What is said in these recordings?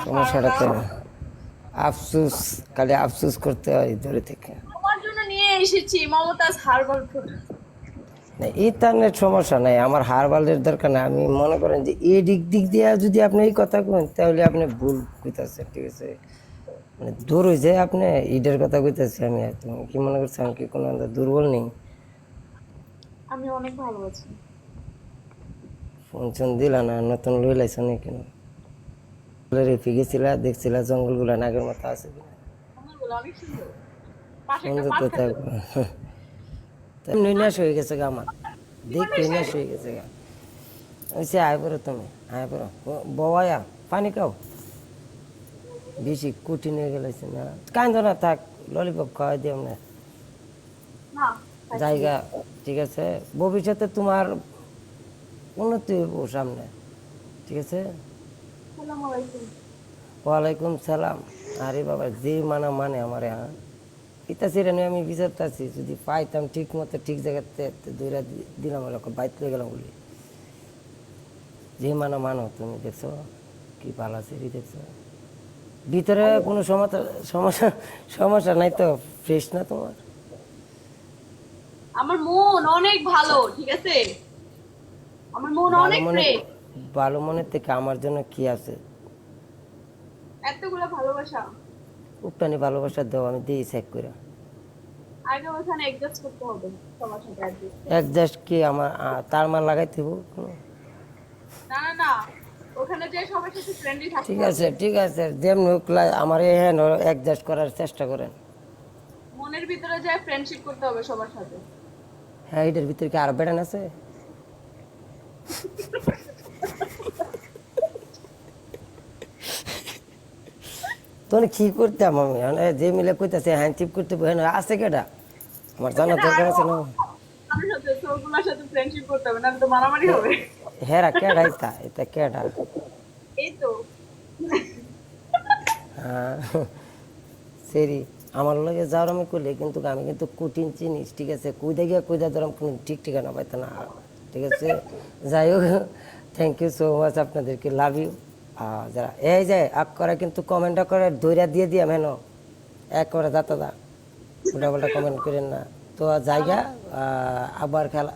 সমস্যাটা তো আফসোস, খালি আফসোস করতে হয় ধরে থেকে। তোমার জন্য নিয়ে এসেছি মমতাজ হার্বাল প্রোডাক্ট। না ইন্টারনেট সমস্যা নাই, আমার হারবালের দরকার নাই। আমি মনে করেন যে এই দিক দিক দিয়ে যদি আপনি এই কথা কন তাহলে আপনি ভুল কইতাছেন, ঠিক আছে? মানে দূর হয়ে যায় আপনি ঈদের কথা কইতাছি আমি, আর তুমি কি মনে করছো আমি কি কোনো দুর্বল নেই? আমি অনেক ভালো আছি। ফোন চোন দিলা না, নতুন লই লাইছ নি কেন? রেফি গেছিলা, দেখছিলা জঙ্গলগুলা নাগের মতো আছে কিনা? কমলগুলো অনেক সুন্দর। পাশে একটা সুন্দর পাট তো খেতে। থাকবো। এমনি নেশ হয়ে গেছে গা আমার, কি দেখতে বানাইছে? নেশ হয়ে গেছে গা। ওইসে আয় পড়ো তুমি, আয় পড়ো। বওয়ায়া পানি খাও, বেশি কুটি নিয়ে গেলেছে না। কান্দো না, থাক, ললিপপ খাওয়াই দিও না। না, খাইছি না। জায়গা ঠিক আছে, ভবিষ্যতে তোমার উন্নতি হইব সামনে, ঠিক আছে? আসসালামু আলাইকুম। ওয়ালাইকুম সালাম। আরে বাবা, যে মানা মানে আমারে, হ্যাঁ ইতা সেটা নিয়ে আমি বিচারতেছি, যদি পাইতাম ঠিক মতো ঠিক জায়গাতে দৌড়া দিলাম, এরকম বাইক লয়ে গেলাম বলি। যে মানা মানো তুমি, দেখছো কি পালা সেরি, দেখছো ভিতরে কোনো সমস্যা, সমস্যা সমস্যা নাই তো? ফ্রেশ না তোমার? আমার মন অনেক ভালো, ঠিক আছে? আমার মন ভালো অনেক মনে, ফ্রেশ। ভালো মনের থেকে আমার জন্য কি আছে? এতগুলো ভালোবাসা। উকটানি ভালোবাসা দাও, আমি দিই চেক করে। আগে ওখানে অ্যাডজাস্ট করতে হবে, সবার সাথে অ্যাডজাস্ট। একজাস্ট কি আমার তার মান লাগাইতে হইব কোনো? না না না, ওখানে যে সবার সাথে ফ্রেন্ডলি থাকতে ঠিক হবে। আছে ঠিক আছে, যেমন হোক আমার হ্যাঁ অ্যাডজাস্ট করার চেষ্টা করেন। মনের ভিতরে যে ফ্রেন্ডশিপ করতে হবে সবার সাথে। হ্যাঁ, এটার ভিতরে কি আরো বেড়ান আছে? তখন কি করতাম আমি, মানে যে মিলে কইতাছে হ্যান্ডশিপ করতে হ্যাঁ আছে কেটা, আমার জানার ওখানে দরকার আরো আছে না? কারোর সাথে সবগুলোর সাথে ফ্রেন্ডশিপ করতে হবে, নাহলে তো মারামারি হবে। হেরা কেডা, এটা এটা কেডা? এই তো। হ্যাঁ সেরি, আমার লগে যাওয়ার আমি করলে কিন্তু আমি কিন্তু কঠিন জিনিস, ঠিক আছে? কুইদা ধরম কোনো ঠিক ঠিকানা পাইতো না, ঠিক আছে? যাই হোক, থ্যাংক ইউ সো মাচ, আপনাদেরকে লাভ ইউ। যারা এই যে আগ করে কিন্তু কমেন্টটা করে দৈরা দিয়ে দিয়া মেন, এক করে দাতা দা উল্টা পাল্টা কমেন্ট করেন না। তো জায়গা আবার খেলা,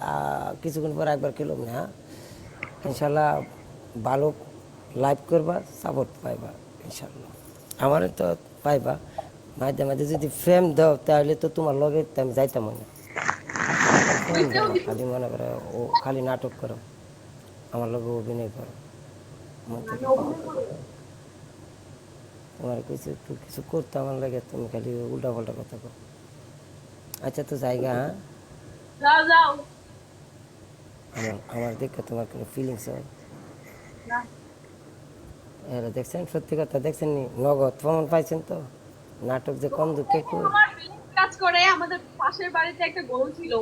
কিছুক্ষণ পর একবার খেলুম না, হ্যাঁ? ইনশাল্লাহ ভালো লাইভ করবা, সাপোর্ট পাইবা ইনশাল্লাহ। আমার তো পাইবা, মাঝে মাঝে যদি ফ্রেম দাও তাহলে তো তোমার লগে তো আমি যাইতাম না। ফ্রেম দাও দুইটাও না, দিব। খালি মনে করো ও খালি নাটক করো, আমার লগে অভিনয় করো, মন আমি থেকে অভিনয় করি। তোমার কিছু তো কিছু করতে আমার লাগে, তুমি খালি উল্টা পাল্টা কথা কো। আচ্ছা তো জায়গা, হ্যাঁ? যাও যাও। আমার আমার দেখে তোমার কোনো ফিলিংস হয়? না। এরা দেখছেন, সত্যি কথা দেখছেন নি, নগদ প্রমাণ পাইছেন তো? নাটক যে কম দুঃখে কই। আমার feelings কাজ করে, আমাদের পাশের বাড়িতে একটা গরু ছিল।